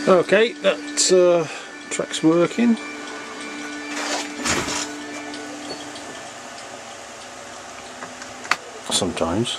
Okay, that track's working. Sometimes.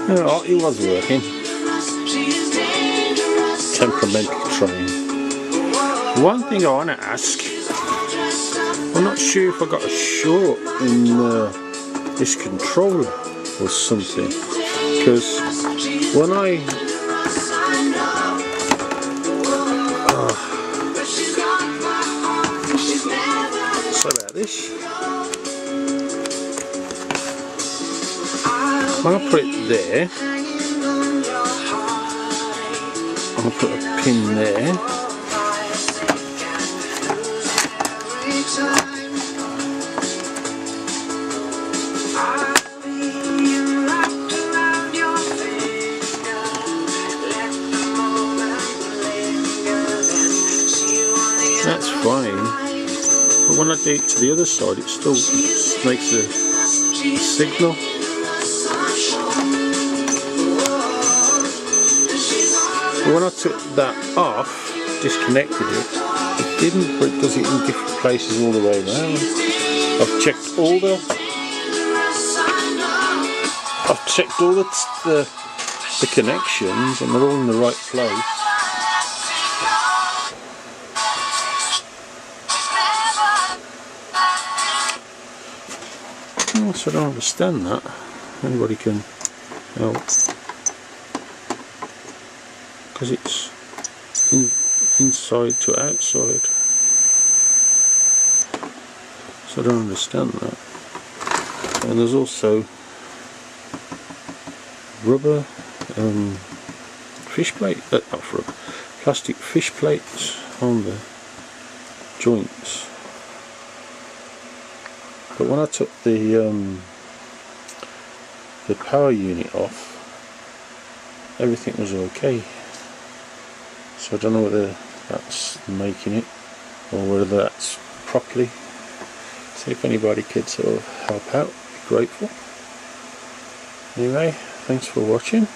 Oh, it was working. Temperamental train. One thing I want to ask, I'm not sure if I got a short in this controller or something, because when I sorry about this. When I put it there, I'll put a pin there. That's fine, but when I do it to the other side, it still makes a signal. But when I took that off, disconnected it, it didn't, but it does it in different places all the way around. I've checked all the connections, and they're all in the right place. So I don't understand that. Anybody can help, because it's inside to outside. So I don't understand that. And there's also rubber fish plate, not rubber, plastic fish plates on the joints. But when I took the power unit off, everything was okay. So I don't know whether that's making it or whether that's properly. So if anybody could sort of help out, I'd be grateful. Anyway, thanks for watching.